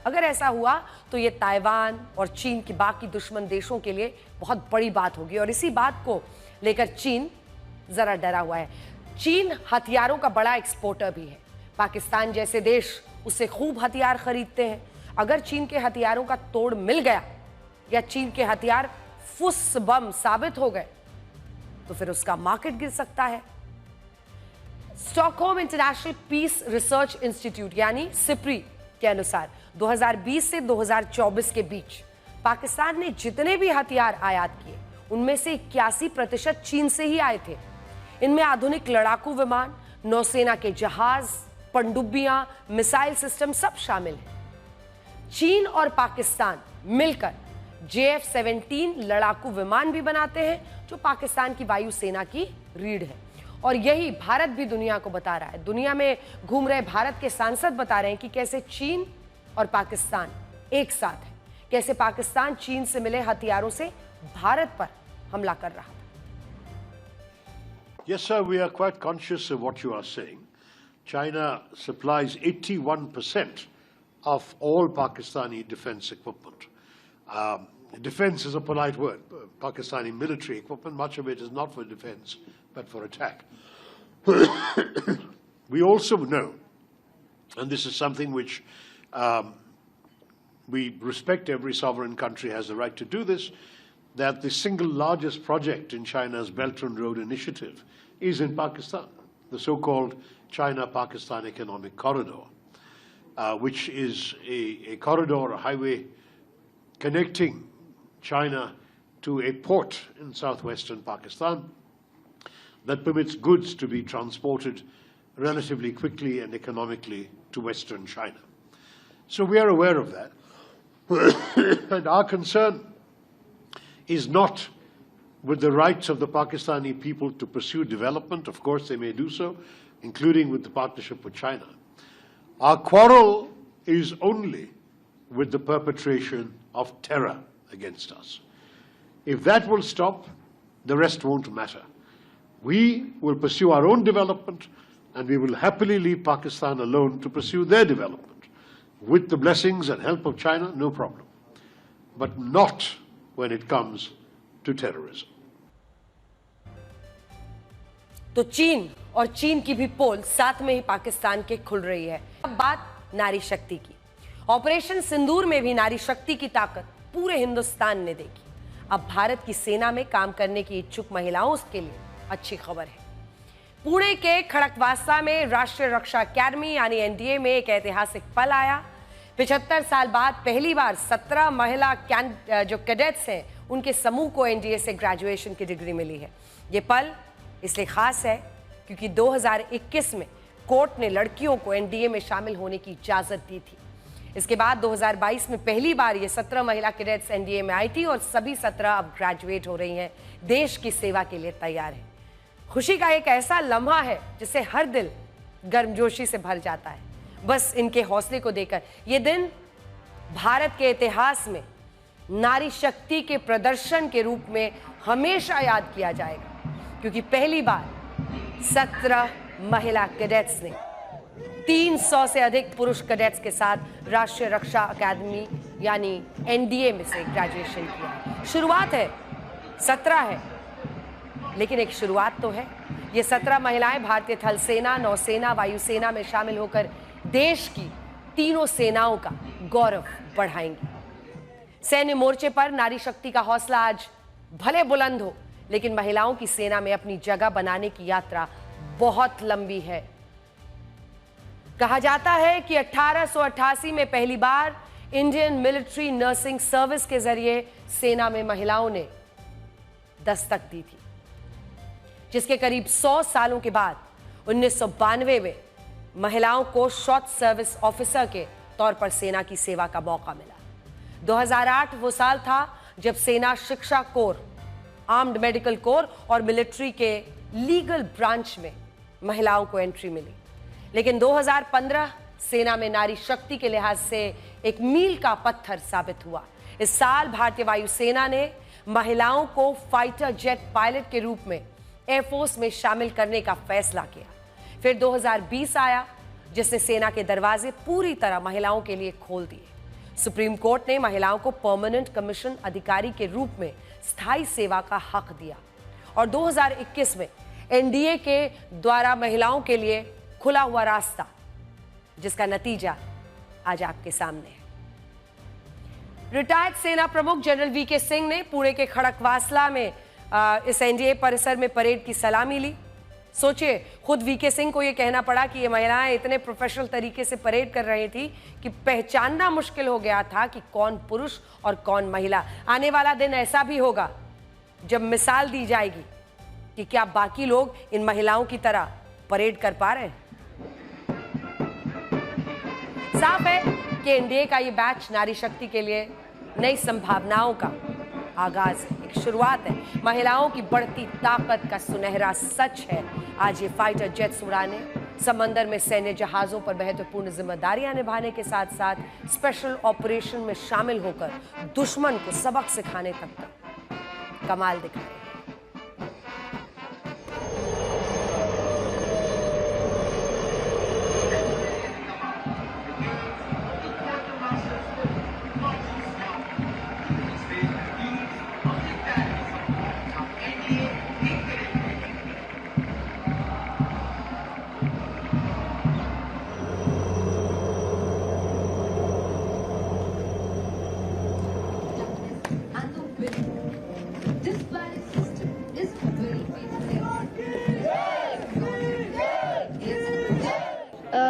अगर ऐसा हुआ तो यह ताइवान और चीन की बाकी दुश्मन देशों के लिए बहुत बड़ी बात होगी और इसी बात को लेकर चीन जरा डरा हुआ है। चीन हथियारों का बड़ा एक्सपोर्टर भी है। पाकिस्तान जैसे देश उससे खूब हथियार खरीदते हैं। अगर चीन के हथियारों का तोड़ मिल गया या चीन के हथियार फुस बम साबित हो गए तो फिर उसका मार्केट गिर सकता है। Stockholm International Peace Research Institute यानी सिप्री के अनुसार 2020 से 2024 के बीच पाकिस्तान ने जितने भी हथियार आयात किए उनमें से 81% चीन से ही आए थे। इनमें आधुनिक लड़ाकू विमान, नौसेना के जहाज, पनडुब्बियां, मिसाइल सिस्टम सब शामिल हैं। चीन और पाकिस्तान मिलकर JF-17 लड़ाकू विमान भी बनाते हैं जो पाकिस्तान की वायुसेना की रीढ़ है। और यही भारत भी दुनिया को बता रहा है। दुनिया में घूम रहे भारत के सांसद बता रहे हैं कि कैसे चीन और पाकिस्तान एक साथ है, कैसे पाकिस्तान चीन से मिले हथियारों से भारत पर हमला कर रहा था। Yes, sir, we are quite conscious of what you are saying. China supplies 81% of all Pakistani defense equipment. Defense is a polite word. Pakistani military equipment, much of it is not for defense, but for attack. We also know, and this is something which we respect, every sovereign country has the right to do this, that the single largest project in China's Belt and Road Initiative is in Pakistan, the so-called China-Pakistan Economic Corridor, which is a corridor, a highway connecting China to a port in southwestern Pakistan that permits goods to be transported relatively quickly and economically to western China. So we are aware of that. And our concern is not with the rights of the Pakistani people to pursue development. Of course, they may do so, including with the partnership with China. Our quarrel is only with the perpetration of terror against us. If that will stop, the rest won't matter. We will pursue our own development, and we will happily leave Pakistan alone to pursue their development. With the blessings and help of China, no problem. But not when it comes to terrorism. तो चीन और चीन की भी पोल साथ में ही पाकिस्तान के खुल रही है। अब बात नारी शक्ति की। ऑपरेशन सिंदूर में भी नारी शक्ति की ताकत पूरे हिंदुस्तान ने देखी। अब भारत की सेना में काम करने की इच्छुक महिलाओं के लिए अच्छी खबर है। पुणे के खड़कवासला में राष्ट्रीय रक्षा अकादमी यानी एनडीए में एक ऐतिहासिक पल आया। 75 साल बाद पहली बार 17 महिला जो कैडेट्स हैं उनके समूह को एनडीए से ग्रेजुएशन की डिग्री मिली है। ये पल इसलिए खास है क्योंकि 2021 में कोर्ट ने लड़कियों को एनडीए में शामिल होने की इजाजत दी थी। इसके बाद 2022 में पहली बार ये 17 महिला कैडेट्स एनडीए में आई थी और सभी 17 अब ग्रेजुएट हो रही हैं, देश की सेवा के लिए तैयार हैं। खुशी का एक ऐसा लम्हा है जिससे हर दिल गर्मजोशी से भर जाता है बस इनके हौसले को देखकर। ये दिन भारत के इतिहास में नारी शक्ति के प्रदर्शन के रूप में हमेशा याद किया जाएगा क्योंकि पहली बार 17 महिला कैडेट्स ने 300 से अधिक पुरुष कैडेट्स के साथ राष्ट्रीय रक्षा अकादमी यानी एनडीए में से ग्रेजुएशन किया। शुरुआत है, 17 है, लेकिन एक शुरुआत तो है। ये 17 महिलाएं भारतीय थल सेना, नौसेना, वायुसेना में शामिल होकर देश की तीनों सेनाओं का गौरव बढ़ाएंगी। सैन्य मोर्चे पर नारी शक्ति का हौसला आज भले बुलंद हो, लेकिन महिलाओं की सेना में अपनी जगह बनाने की यात्रा बहुत लंबी है। कहा जाता है कि 1888 में पहली बार इंडियन मिलिट्री नर्सिंग सर्विस के जरिए सेना में महिलाओं ने दस्तक दी थी, जिसके करीब 100 सालों के बाद 1992 में महिलाओं को शॉर्ट सर्विस ऑफिसर के तौर पर सेना की सेवा का मौका मिला। 2008 वो साल था जब सेना शिक्षा कोर, आर्म्ड मेडिकल कोर और मिलिट्री के लीगल ब्रांच में महिलाओं को एंट्री मिली। लेकिन 2015 सेना में नारी शक्ति के लिहाज से एक मील का पत्थर साबित हुआ। इस साल भारतीय वायुसेना ने महिलाओं को फाइटर जेट पायलट के रूप में एयरफोर्स में शामिल करने का फैसला किया। फिर 2020 आया जिसने सेना के दरवाजे पूरी तरह महिलाओं के लिए खोल दिए। सुप्रीम कोर्ट ने महिलाओं को परमानेंट कमीशन अधिकारी के रूप में स्थायी सेवा का हक दिया और 2021 में एनडीए के द्वारा महिलाओं के लिए खुला हुआ रास्ता, जिसका नतीजा आज आपके सामने है। रिटायर्ड सेना प्रमुख जनरल वीके सिंह ने पुणे के खड़कवासला में इस एनडीए परिसर में परेड की सलामी ली। सोचिए, खुद वीके सिंह को यह कहना पड़ा कि ये महिलाएं इतने प्रोफेशनल तरीके से परेड कर रही थी कि पहचानना मुश्किल हो गया था कि कौन पुरुष और कौन महिला। आने वाला दिन ऐसा भी होगा जब मिसाल दी जाएगी कि क्या बाकी लोग इन महिलाओं की तरह परेड कर पा रहे हैं। साफ है कि एनडीए का ये बैच नारी शक्ति के लिए नई संभावनाओं का आगाज है, एक शुरुआत है। महिलाओं की बढ़ती ताकत का सुनहरा सच है। आज ये फाइटर जेट्स उड़ाने, समंदर में सैन्य जहाजों पर महत्वपूर्ण जिम्मेदारियां निभाने के साथ साथ स्पेशल ऑपरेशन में शामिल होकर दुश्मन को सबक सिखाने तक का कमाल दिखा रहे हैं।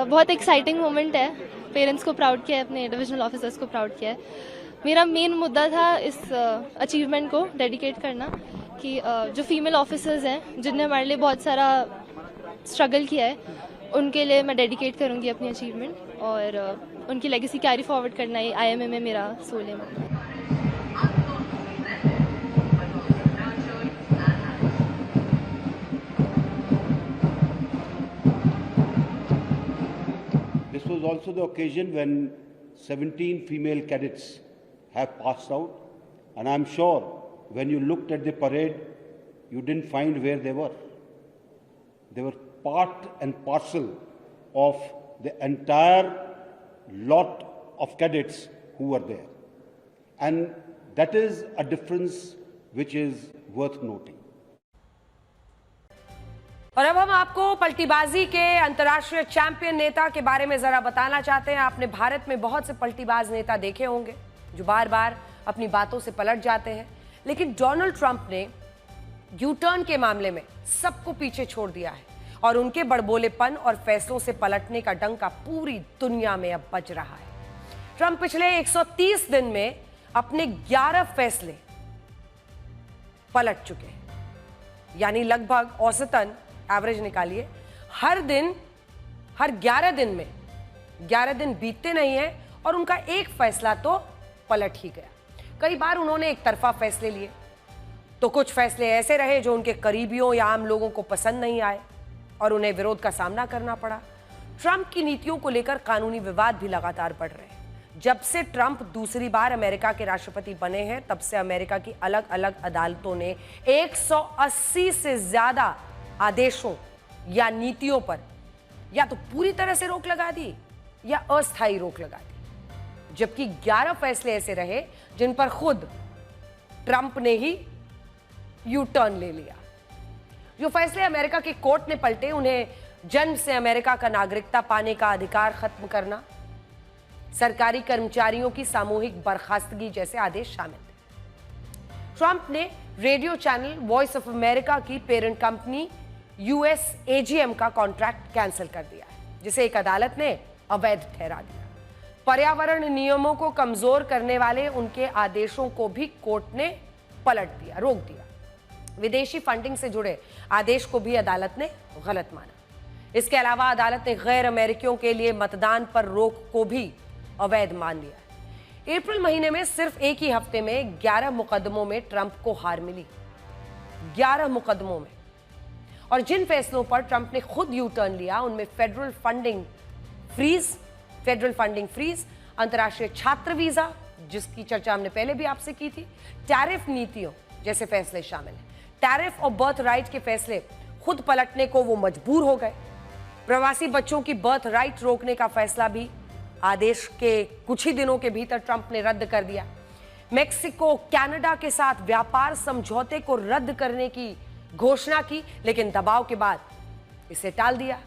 बहुत एक्साइटिंग मोमेंट है। पेरेंट्स को प्राउड किया है, अपने डिविजनल ऑफिसर्स को प्राउड किया है। मेरा मेन मुद्दा था इस अचीवमेंट को डेडिकेट करना कि जो फीमेल ऑफिसर्स हैं जिनने हमारे लिए बहुत सारा स्ट्रगल किया है, उनके लिए मैं डेडिकेट करूँगी अपनी अचीवमेंट और उनकी लेगेसी कैरी फॉरवर्ड करना ही IMA में मेरा सोल है। was also the occasion when 17 female cadets have passed out, and I'm sure when you looked at the parade, you didn't find where they were. They were part and parcel of the entire lot of cadets who were there. And that is a difference which is worth noting. और अब हम आपको पलटीबाजी के अंतर्राष्ट्रीय champion नेता के बारे में जरा बताना चाहते हैं। आपने भारत में बहुत से पलटीबाज नेता देखे होंगे जो बार बार अपनी बातों से पलट जाते हैं, लेकिन डोनाल्ड ट्रंप ने यू टर्न के मामले में सबको पीछे छोड़ दिया है और उनके बड़बोलेपन और फैसलों से पलटने का डंका पूरी दुनिया में अब बज रहा है। ट्रंप पिछले 130 दिन में अपने 11 फैसले पलट चुके हैं, यानी लगभग औसतन एवरेज निकालिए हर 11 दिन में 11 दिन बीतते नहीं है और उनका एक फैसला तो पलट ही गया। कई बार उन्होंने एक तरफा फैसले लिए तो कुछ फैसले ऐसे रहे जो उनके करीबियों या आम लोगों को पसंद नहीं आए और उन्हें विरोध का सामना करना पड़ा। ट्रंप की नीतियों को लेकर कानूनी विवाद भी लगातार बढ़ रहे हैं। जब से ट्रंप दूसरी बार अमेरिका के राष्ट्रपति बने हैं तब से अमेरिका की अलग अलग अदालतों ने 180 से ज्यादा आदेशों या नीतियों पर या तो पूरी तरह से रोक लगा दी या अस्थायी रोक लगा दी, जबकि 11 फैसले ऐसे रहे जिन पर खुद ट्रंप ने ही यू टर्न ले लिया। जो फैसले अमेरिका के कोर्ट ने पलटे उन्हें जन्म से अमेरिका का नागरिकता पाने का अधिकार खत्म करना, सरकारी कर्मचारियों की सामूहिक बर्खास्तगी जैसे आदेश शामिल थे। ट्रंप ने radio channel voice of America की पेरेंट कंपनी USAGM का कॉन्ट्रैक्ट कैंसिल कर दिया है, जिसे एक अदालत ने अवैध ठहरा दिया। पर्यावरण नियमों को कमजोर करने वाले उनके आदेशों को भी कोर्ट ने पलट दिया, रोक दिया। विदेशी फंडिंग से जुड़े आदेश को भी अदालत ने गलत माना। इसके अलावा अदालत ने गैर अमेरिकियों के लिए मतदान पर रोक को भी अवैध मान लिया। अप्रैल महीने में सिर्फ एक ही हफ्ते में 11 मुकदमों में ट्रंप को हार मिली, 11 मुकदमों में। और जिन फैसलों पर ट्रंप ने खुद यू टर्न लिया उनमें फेडरल फंडिंग फ्रीज, अंतर्राष्ट्रीय छात्र वीजा जिसकी चर्चा हमने पहले भी आपसे की थी, टैरिफ नीतियों जैसे फैसले शामिल हैं। टैरिफ और बर्थ राइट के फैसले खुद पलटने को वो मजबूर हो गए। प्रवासी बच्चों की बर्थ राइट रोकने का फैसला भी आदेश के कुछ ही दिनों के भीतर ट्रंप ने रद्द कर दिया। मेक्सिको कनाडा के साथ व्यापार समझौते को रद्द करने की घोषणा की, लेकिन दबाव के बाद इसे टाल दिया।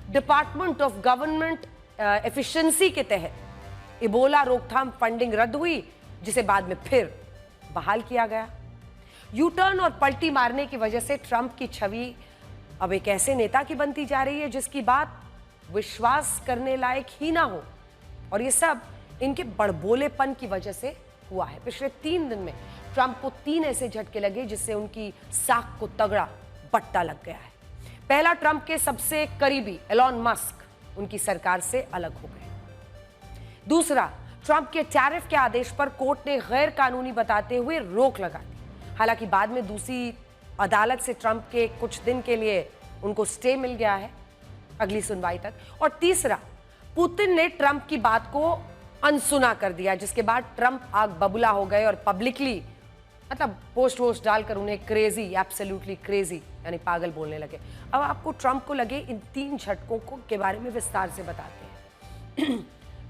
डिपार्टमेंट ऑफ गवर्नमेंट एफिशिएंसी के तहत इबोला रोकथाम फंडिंग रद्द हुई, जिसे बाद में फिर बहाल किया गया। यू टर्न और पलटी मारने की वजह से ट्रंप की छवि अब एक ऐसे नेता की बनती जा रही है जिसकी बात विश्वास करने लायक ही ना हो, और ये सब इनके बड़बोलेपन की वजह से हुआ है। पिछले 3 दिन में ट्रंप को 3 ऐसे झटके लगे जिससे उनकी साख को तगड़ा बट्टा लग गया है। पहला, ट्रंप के सबसे करीबी एलॉन मस्क उनकी सरकार से अलग हो गए। दूसरा, ट्रंप के टैरिफ के आदेश पर कोर्ट ने गैर कानूनी बताते हुए रोक लगा दी। हालांकि बाद में दूसरी अदालत से ट्रंप के कुछ दिन के लिए उनको स्टे मिल गया है अगली सुनवाई तक। और तीसरा, पुतिन ने ट्रंप की बात को अनसुना कर दिया, जिसके बाद ट्रंप आग बबूला हो गए और पब्लिकली पोस्ट वोस्ट डालकर उन्हें क्रेजी, एब्सोल्युटली क्रेजी यानी पागल बोलने लगे। अब आपको ट्रंप को लगे इन 3 झटकों के बारे में विस्तार से बताते हैं।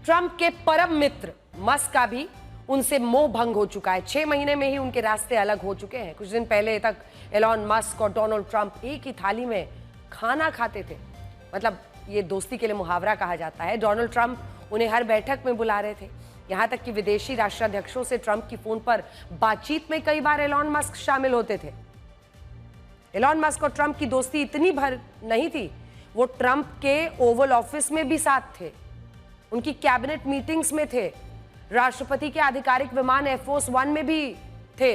ट्रंप के परम मित्र मस्क का भी उनसे मोह भंग हो चुका है। 6 महीने में ही उनके रास्ते अलग हो चुके हैं। कुछ दिन पहले तक एलॉन मस्क और डोनाल्ड ट्रंप एक ही थाली में खाना खाते थे, ये दोस्ती के लिए मुहावरा कहा जाता है। डोनाल्ड ट्रंप उन्हें हर बैठक में बुला रहे थे, यहां तक कि विदेशी राष्ट्राध्यक्षों से ट्रंप की फोन पर बातचीत में कई बार एलॉन मस्क शामिल होते थे। एलॉन मस्क और ट्रंप की दोस्ती इतनी भर नहीं थी, वो ट्रंप के ओवल ऑफिस में भी साथ थे, उनकी कैबिनेट मीटिंग्स में थे, राष्ट्रपति के आधिकारिक विमान एयरफोर्स 1 में भी थे।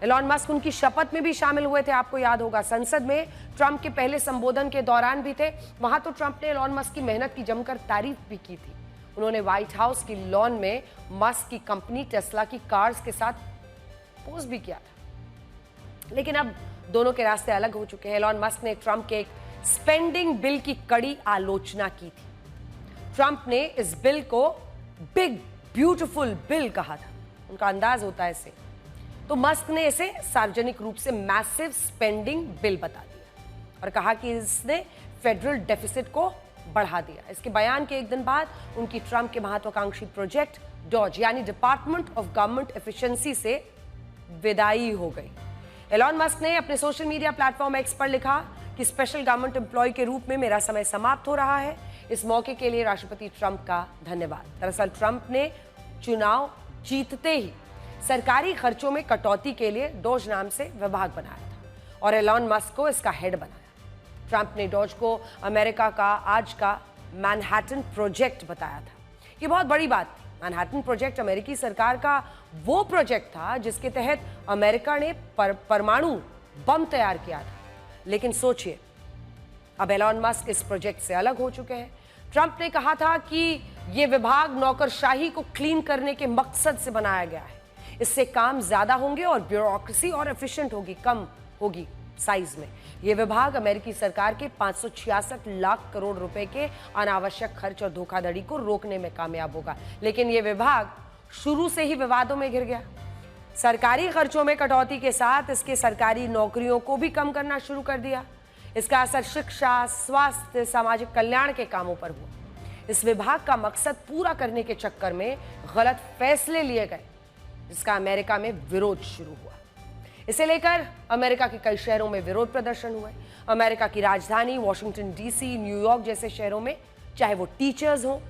एलॉन मस्क उनकी शपथ में भी शामिल हुए थे, आपको याद होगा। संसद में ट्रंप के पहले संबोधन के दौरान भी थे। वहां तो ट्रंप ने एलॉन मस्क की मेहनत की जमकर तारीफ भी की थी। उन्होंने व्हाइट हाउस की लॉन में मस्क की कंपनी टेस्ला की कार्स के साथ पोज भी किया था। लेकिन अब दोनों के रास्ते अलग हो चुके हैं। एलॉन मस्क ने ट्रंप के एक स्पेंडिंग बिल की कड़ी आलोचना की थी। ट्रंप ने इस बिल को बिग ब्यूटीफुल बिल कहा था, उनका अंदाज होता है इसे। तो मस्क ने इसे सार्वजनिक रूप से मैसिव स्पेंडिंग बिल बता दिया और कहा कि इसने फेडरल डेफिसिट को बढ़ा दिया। इसके बयान के एक दिन बाद उनकी ट्रंप के महत्वाकांक्षी प्रोजेक्ट डॉज यानी डिपार्टमेंट ऑफ गवर्नमेंट एफिशिएंसी से विदाई हो गई। एलॉन मस्क ने अपने सोशल मीडिया प्लेटफॉर्म एक्स पर लिखा कि स्पेशल गवर्नमेंट एम्प्लॉय के रूप में मेरा समय समाप्त हो रहा है। इस मौके के लिए राष्ट्रपति ट्रंप का धन्यवाद। दरअसल ट्रंप ने चुनाव जीतते ही सरकारी खर्चों में कटौती के लिए डॉज नाम से विभाग बनाया था और एलॉन मस्क को इसका हेड बनाया। ट्रंप ने डॉज को अमेरिका का आज का मैनहट्टन प्रोजेक्ट बताया था। ये बहुत बड़ी बात थी। मैनहट्टन प्रोजेक्ट अमेरिकी सरकार का वो प्रोजेक्ट था जिसके तहत अमेरिका ने परमाणु बम तैयार किया था। लेकिन सोचिए, अब एलॉन मस्क इस प्रोजेक्ट से अलग हो चुके हैं। ट्रंप ने कहा था कि यह विभाग नौकरशाही को क्लीन करने के मकसद से बनाया गया है। इससे काम ज्यादा होंगे और ब्यूरोक्रेसी और एफिशिएंट होगी, कम होगी साइज में। यह विभाग अमेरिकी सरकार के 566 लाख करोड़ रुपए के अनावश्यक खर्च और धोखाधड़ी को रोकने में कामयाब होगा। लेकिन यह विभाग शुरू से ही विवादों में घिर गया। सरकारी खर्चों में कटौती के साथ इसके सरकारी नौकरियों को भी कम करना शुरू कर दिया। इसका असर शिक्षा, स्वास्थ्य, सामाजिक कल्याण के कामों पर हुआ। इस विभाग का मकसद पूरा करने के चक्कर में गलत फैसले लिए गए, जिसका अमेरिका में विरोध शुरू हुआ। इसे लेकर अमेरिका के कई शहरों में विरोध प्रदर्शन हुए। अमेरिका की राजधानी वॉशिंगटन डीसी, न्यूयॉर्क जैसे शहरों में, चाहे वो टीचर्स हो,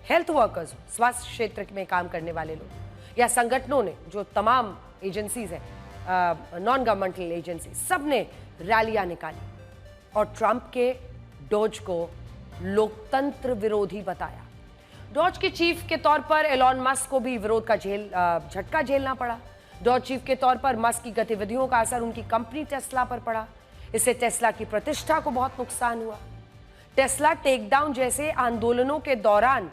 हेल्थ वर्कर्स हो, स्वास्थ्य क्षेत्र में काम करने वाले लोग या संगठनों ने, जो तमाम एजेंसीज हैं, नॉन गवर्नमेंटल एजेंसी, सब ने रैलियां निकाली और ट्रंप के डॉज को लोकतंत्र विरोधी बताया। डॉज के चीफ के तौर पर एलॉन मस्क को भी विरोध का झटका झेलना पड़ा। डॉज चीफ के तौर पर मस्क की गतिविधियों का असर उनकी कंपनी टेस्ला पर पड़ा। इससे टेस्ला की प्रतिष्ठा को बहुत नुकसान हुआ। टेस्ला टेकडाउन जैसे आंदोलनों के दौरान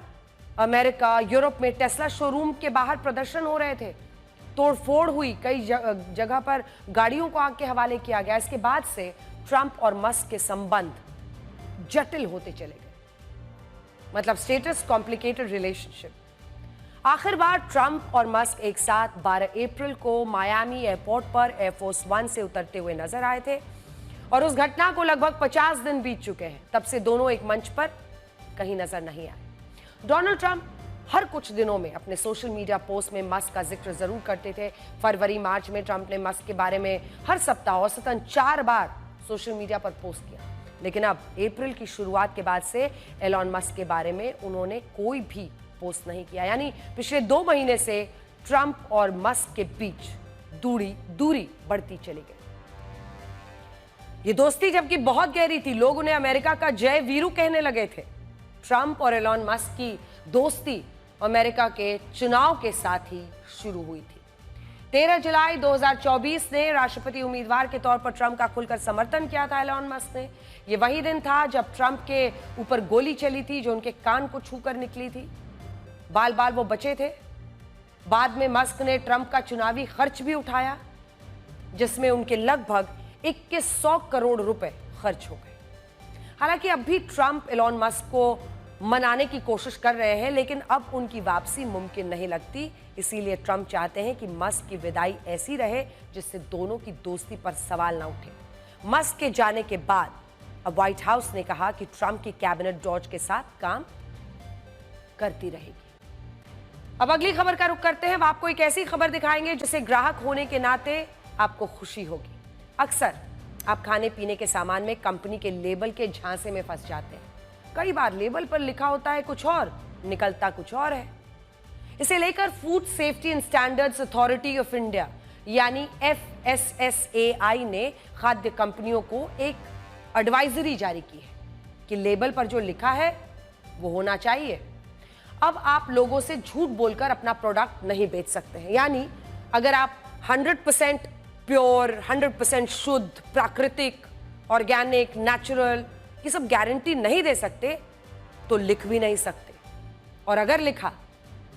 अमेरिका, यूरोप में टेस्ला शोरूम के बाहर प्रदर्शन हो रहे थे, तोड़फोड़ हुई, कई जगह पर गाड़ियों को आग के हवाले किया गया। इसके बाद से ट्रंप और मस्क के संबंध जटिल होते चले गए, मतलब स्टेटस कॉम्प्लिकेटेड रिलेशनशिप। आखिर बार ट्रंप और मस्क एक साथ 12 अप्रैल को मायामी एयरपोर्ट पर एयरफोर्स वन से उतरते हुए नजर आए थे और उस घटना को लगभग 50 दिन बीत चुके हैं। तब से दोनों एक मंच पर कहीं नजर नहीं आए। डोनाल्ड ट्रंप हर कुछ दिनों में अपने सोशल मीडिया पोस्ट में मस्क का जिक्र जरूर करते थे। फरवरी मार्च में ट्रंप ने मस्क के बारे में हर सप्ताह औसतन 4 बार सोशल मीडिया पर पोस्ट किया। लेकिन अब अप्रैल की शुरुआत के बाद से एलॉन मस्क के बारे में उन्होंने कोई भी पोस्ट नहीं किया। यानी पिछले 2 महीने से ट्रंप और मस्क के बीच दूरी बढ़ती चली गई। ये दोस्ती जबकि बहुत गहरी थी, लोग उन्हें अमेरिका का जय वीरू कहने लगे थे। ट्रंप और एलॉन मस्क की दोस्ती अमेरिका के चुनाव के साथ ही शुरू हुई थी। 13 जुलाई 2024 ने राष्ट्रपति उम्मीदवार के तौर पर ट्रंप का खुलकर समर्थन किया था एलॉन मस्क ने। यह वही दिन था जब ट्रंप के ऊपर गोली चली थी, जो उनके कान को छूकर निकली थी। बाल बाल वो बचे थे। बाद में मस्क ने ट्रंप का चुनावी खर्च भी उठाया, जिसमें उनके लगभग 2100 करोड़ रुपए खर्च हो गए। हालांकि अब भी ट्रंप एलॉन मस्क को मनाने की कोशिश कर रहे हैं, लेकिन अब उनकी वापसी मुमकिन नहीं लगती। इसीलिए ट्रंप चाहते हैं कि मस्क की विदाई ऐसी रहे जिससे दोनों की दोस्ती पर सवाल ना उठे। मस्क के जाने के बाद अब व्हाइट हाउस ने कहा कि ट्रंप की कैबिनेट डॉज के साथ काम करती रहेगी। अब अगली खबर का रुख करते हैं। अब आपको एक ऐसी खबर दिखाएंगे जिसे ग्राहक होने के नाते आपको खुशी होगी। अक्सर आप खाने पीने के सामान में कंपनी के लेबल के झांसे में फंस जाते हैं। कई बार लेबल पर लिखा होता है कुछ और, निकलता कुछ और है। इसे लेकर food safety and standards authority of India यानी FSSAI ने खाद्य कंपनियों को एक एडवाइजरी जारी की है कि लेबल पर जो लिखा है वो होना चाहिए। अब आप लोगों से झूठ बोलकर अपना प्रोडक्ट नहीं बेच सकते हैं। यानी अगर आप 100% प्योर, 100% शुद्ध, प्राकृतिक, ऑर्गेनिक, नेचुरल, ये सब गारंटी नहीं दे सकते तो लिख भी नहीं सकते, और अगर लिखा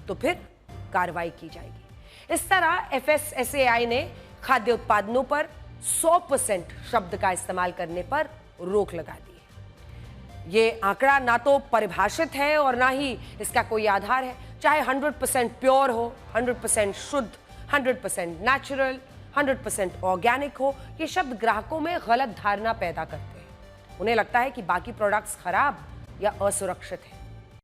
तो फिर कार्रवाई की जाएगी। इस तरह FSSAI ने खाद्य उत्पादनों पर 100% शब्द का इस्तेमाल करने पर रोक लगा दी है। ये आंकड़ा ना तो परिभाषित है और ना ही इसका कोई आधार है। चाहे 100% प्योर हो, 100% शुद्ध, 100% नेचुरल, 100% ऑर्गेनिक हो, ये शब्द ग्राहकों में गलत धारणा पैदा करते हैं। उन्हें लगता है कि बाकी प्रोडक्ट्स खराब या असुरक्षित हैं।